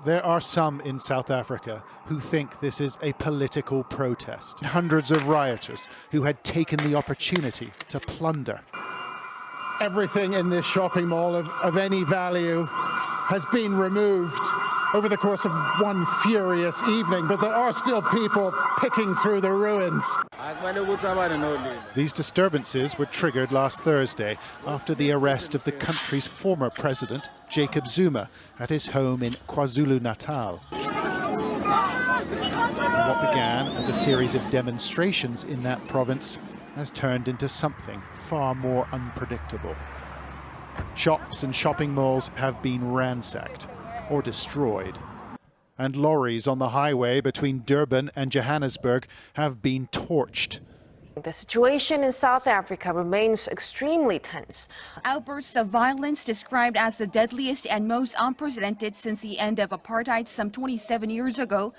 There are some in South Africa who think this is a political protest. Hundreds of rioters who had taken the opportunity to plunder. Everything in this shopping mall of any value has been removed over the course of one furious evening, but there are still people picking through the ruins. These disturbances were triggered last Thursday after the arrest of the country's former president, Jacob Zuma, at his home in KwaZulu-Natal. What began as a series of demonstrations in that province has turned into something far more unpredictable. Shops and shopping malls have been ransacked or destroyed, and lorries on the highway between Durban and Johannesburg have been torched. The situation in South Africa remains extremely tense. Outbursts of violence described as the deadliest and most unprecedented since the end of apartheid some 27 years ago.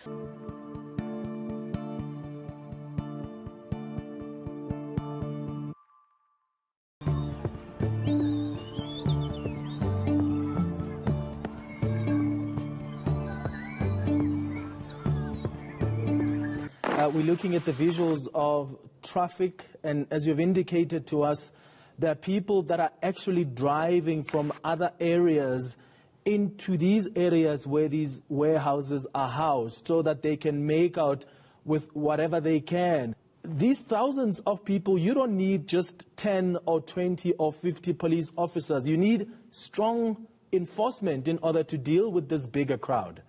We're looking at the visuals of traffic, and as you've indicated to us, there are people that are actually driving from other areas into these areas where these warehouses are housed so that they can make out with whatever they can. These thousands of people, you don't need just 10 or 20 or 50 police officers. You need strong enforcement in order to deal with this bigger crowd.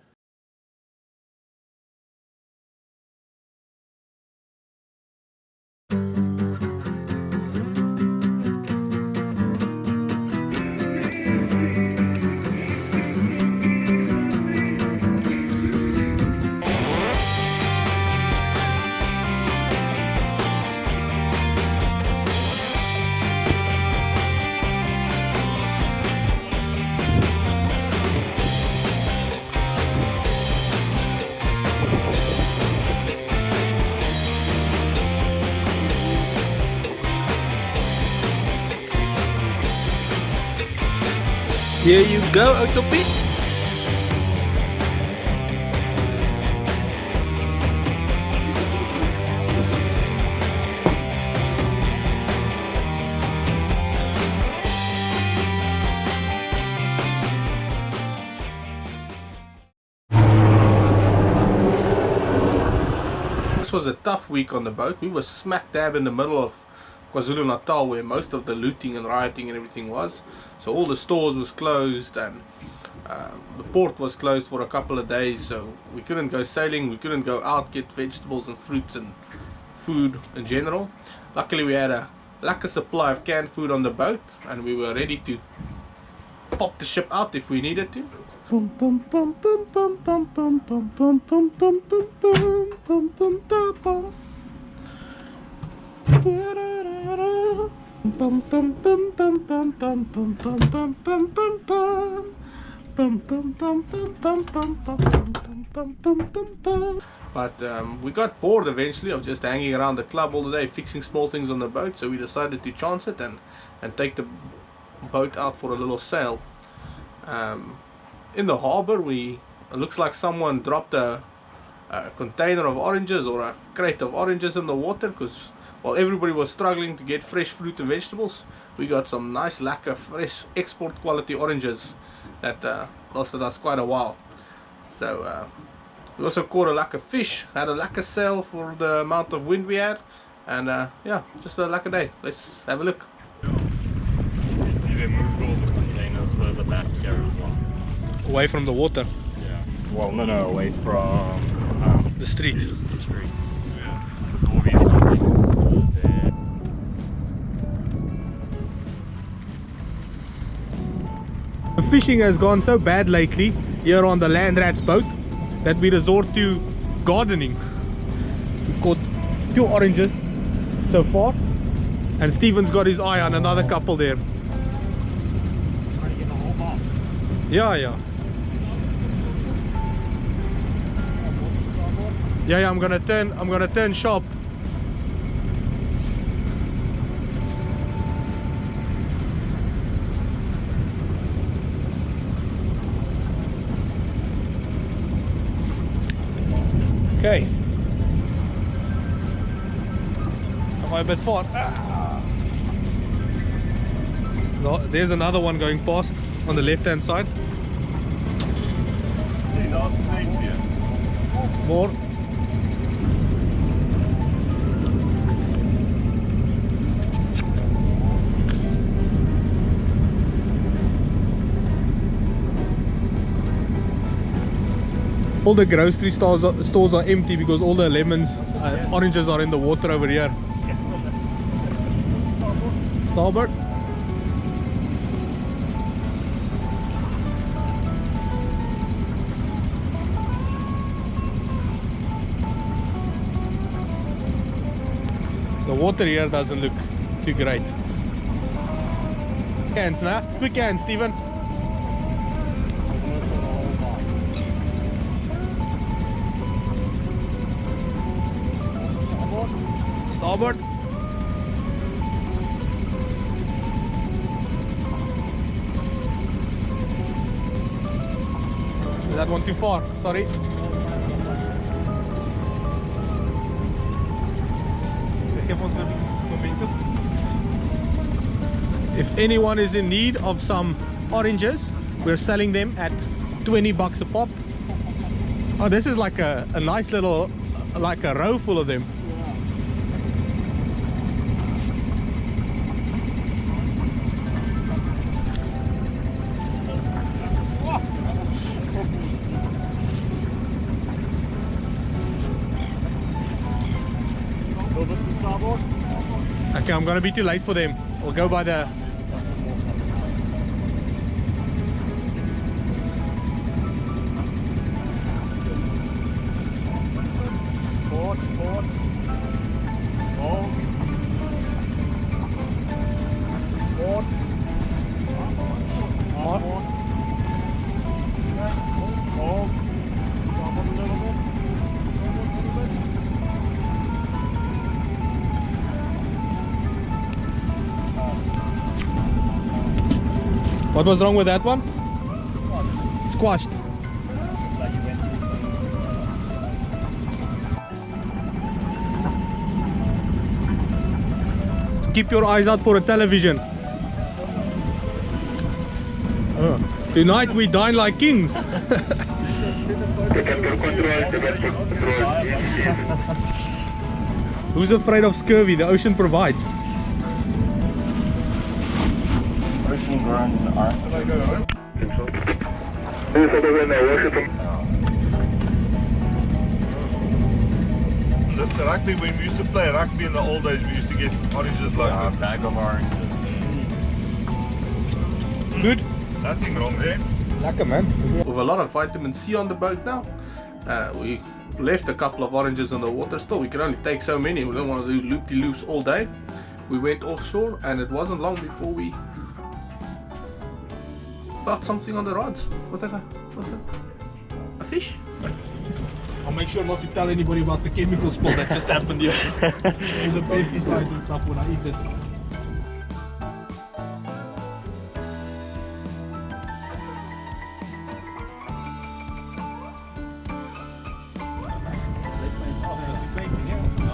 Here you go, Autopie. This was a tough week on the boat. We were smack dab in the middle of KwaZulu-Natal, where most of the looting and rioting and everything was. So all the stores was closed, and the port was closed for a couple of days, so we couldn't go sailing, we couldn't go out, get vegetables and fruits and food in general. Luckily we had a lekker supply of canned food on the boat, and we were ready to pop the ship out if we needed to. But we got bored eventually of just hanging around the club all the day fixing small things on the boat, so we decided to chance it and take the boat out for a little sail. In the harbor, it looks like someone dropped a container of oranges or a crate of oranges in the water, because while everybody was struggling to get fresh fruit and vegetables, we got some nice lekker fresh export quality oranges that lasted us quite a while. So we also caught a lekker fish, had a lekker sail for the amount of wind we had, and yeah, just a lekker day. Let's have a look. You see they moved all the containers further back here as well. Away from the water. Yeah. Well, no, away from the street. The street. Yeah. Because all these containers were there. The fishing has gone so bad lately here on the Land Rats boat that we resort to gardening. We caught 2 oranges so far, and Steven's got his eye on another couple there. Trying to get the whole box. Yeah. Yeah, I'm gonna turn sharp. Okay. Am I a bit far? No, there's another one going past on the left hand side. More. All the grocery stores are empty because all the lemons, oranges are in the water over here. Starboard. The water here doesn't look too great. Hands, nah? Quick hands, Steven. Starboard. Is that one too far? Sorry. If anyone is in need of some oranges, we're selling them at 20 bucks a pop. Oh, this is like a nice little, like a row full of them. Okay, I'm gonna be too late for them. We'll go by the... What was wrong with that one? Squashed. Keep your eyes out for a television. Tonight we dine like kings. Who's afraid of scurvy? The ocean provides. The rugby, when we used to play rugby in the old days, we used to get oranges like this. A bag of oranges. Good? Nothing wrong there. Lekker, man. With a lot of vitamin C on the boat now. We left a couple of oranges in the water still. We can only take so many. We don't want to do loop-de-loops all day. We went offshore and it wasn't long before we felt something on the rods. What's that? A fish? I'll make sure not to tell anybody about the chemical spill that just happened here. All the pesticides and stuff when I eat this.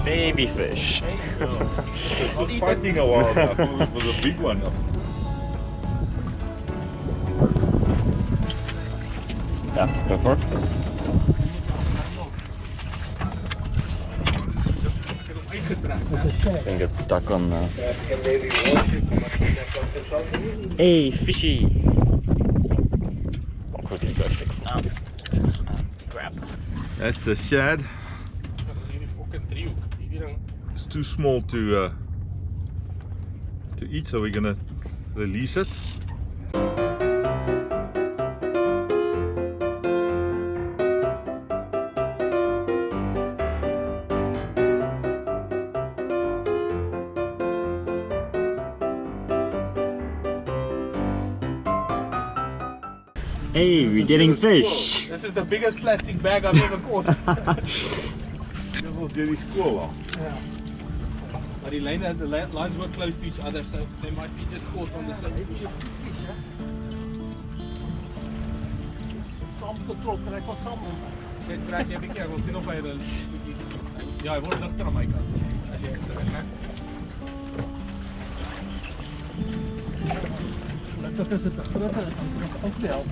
Baby fish. I was fighting a while now. It was a big one. Yeah, go for it. I think it's stuck on the... Hey, fishy! I'll quickly go fix now. Grab. That's a shad. It's too small to eat, so we're gonna release it. Hey, we're getting fish! This is the biggest plastic bag I've ever caught. This will get his school off. Yeah. But the lines were close to each other, so they might be just caught on the same fish. Saam getrok en ek was saam. Dit draai je een keer, wil zien of hij wil. Ja, hij wordt lichter aan mijn kant. Als je echt dat is het grote ook de helft.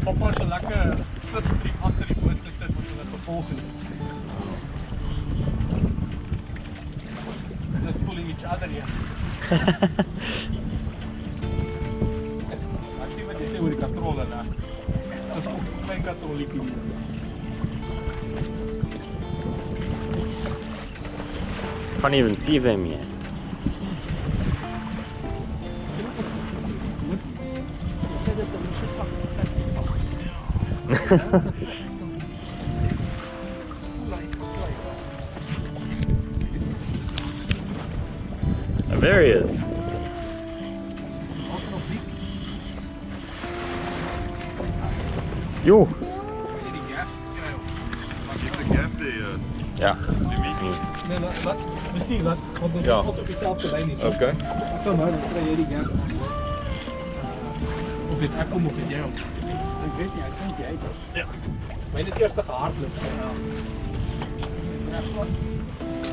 Papa is een lekker slipstream achter die boot gezet, moet je dat vervolgen. Just pulling each other here. Ik zie wat je zegt over die katrollen daar. Dat is ook een klein katrolliepje hier. Can't even see them yet. There he is. Yo. Ja. Nee, misschien dat, want dat is altijd op dezelfde lijn is. Oké. Zo maar, dan krijg je die gap. Of dit ek kom of dit jij om. Ik weet niet, ik denk jij toch. Ja. Maar in het eerste gehardloop.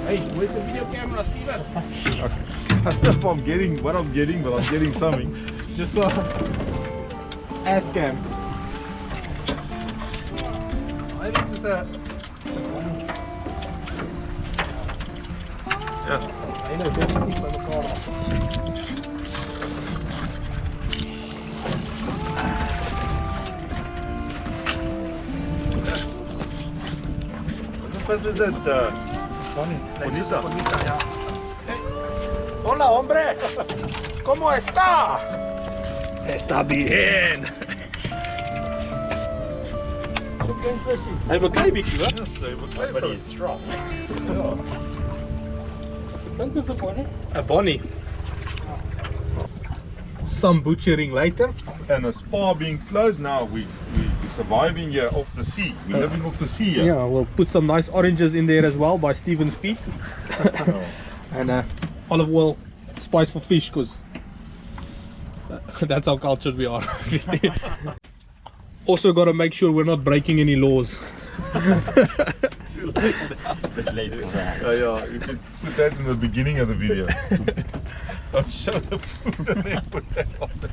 Hey, hoe is de videocamera, Steven? I don't know if I'm getting what I'm getting, but I'm getting something. Just ass cam. I think this is a... Ja. I know, definitief bij elkaar af. What is it? Bonita. Bonita, ja. Hey. Hola, hombre. ¿Cómo está? Está bien. Hij heeft een klein beetje, hè? But he's strong. Dank u voor Bonnie. Bonnie. Some butchering later. And a spa being closed now, we're surviving here off the sea. We're living off the sea here. Yeah, we'll put some nice oranges in there as well by Steven's feet. And olive oil, spice for fish, because that's how cultured we are. Also got to make sure we're not breaking any laws. Yeah, you should put that in the beginning of the video. Don't show the food and then put that on the...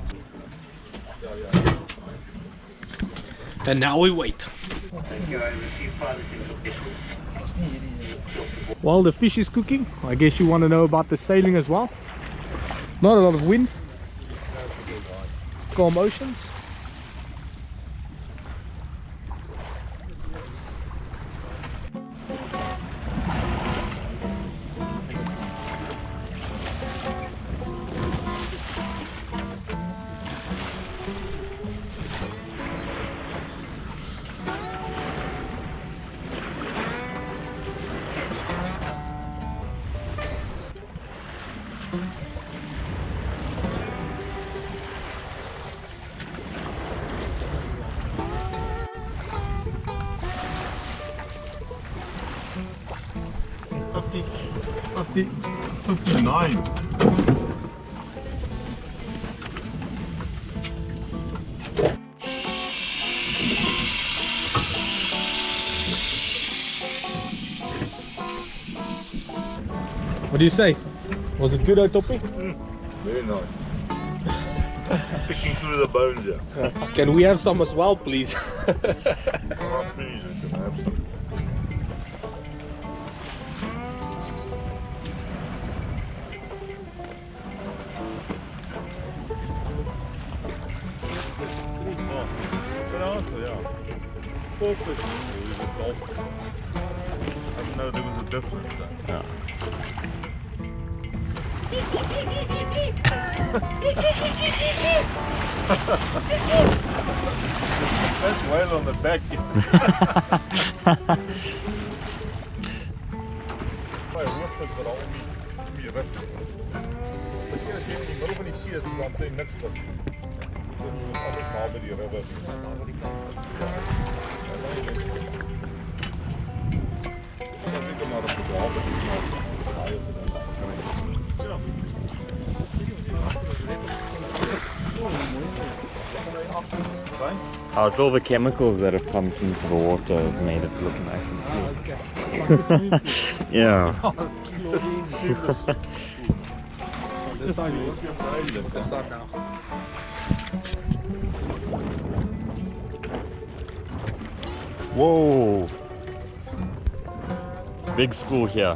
And now we wait. While the fish is cooking, I guess you want to know about the sailing as well. Not a lot of wind, calm oceans. $59. What do you say? Was it good, Toppie? Very nice. Picking through the bones here. Can we have some as well, please? I'm pretty sure you can have some. But also, yeah. Porpoise is a dolphin. I didn't know there was a difference. Ja. That's whale on the back. My roof is wat al om die rif. As jy in die middel van die see is, dan jy niks vis. Dis altyd naby die rivier. Dan seker maar op die water. Ja. Oh, it's all the chemicals that have pumped into the water has made it look nice and clean. Yeah. Whoa! Big school here.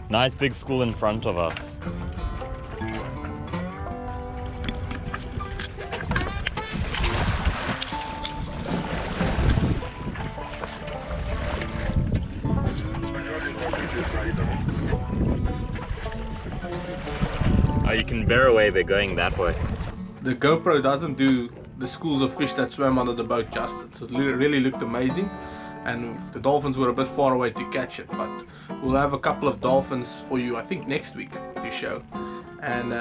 Nice big school in front of us. Oh, you can bear away, they're going that way. The GoPro doesn't do the schools of fish that swam under the boat justice. It really looked amazing, and the dolphins were a bit far away to catch it, but we'll have a couple of dolphins for you, I think next week, to show. And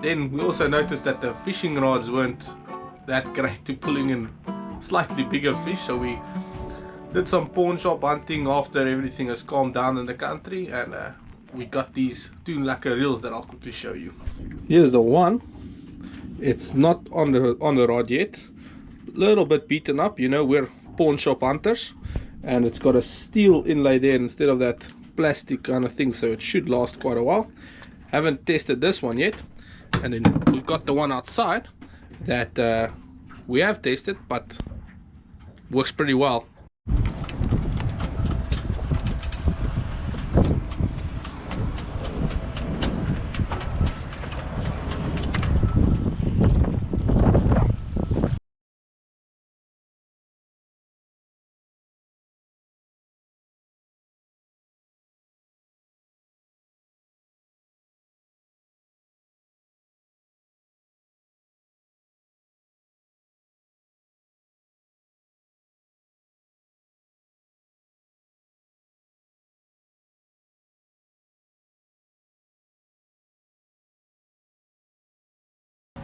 then we also noticed that the fishing rods weren't that great to pulling in slightly bigger fish, so we did some pawn shop hunting after everything has calmed down in the country, and we got these 2 lekker reels that I'll quickly show you. Here's the one. It's not on the rod yet. Little bit beaten up, you know, we're pawn shop hunters, and it's got a steel inlay there instead of that plastic kind of thing, so it should last quite a while. Haven't tested this one yet, and then we've got the one outside that we have tasted, but works pretty well.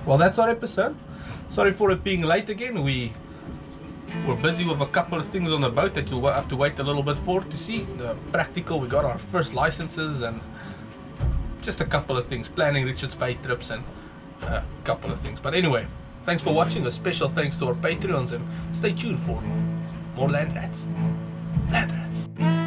Well, that's our episode. Sorry for it being late again. We were busy with a couple of things on the boat that you'll have to wait a little bit for to see. The practical, we got our first licenses and just a couple of things. Planning Richard's Bay trips and a couple of things. But anyway, thanks for watching. A special thanks to our Patreons, and stay tuned for more Land Rats. Land Rats.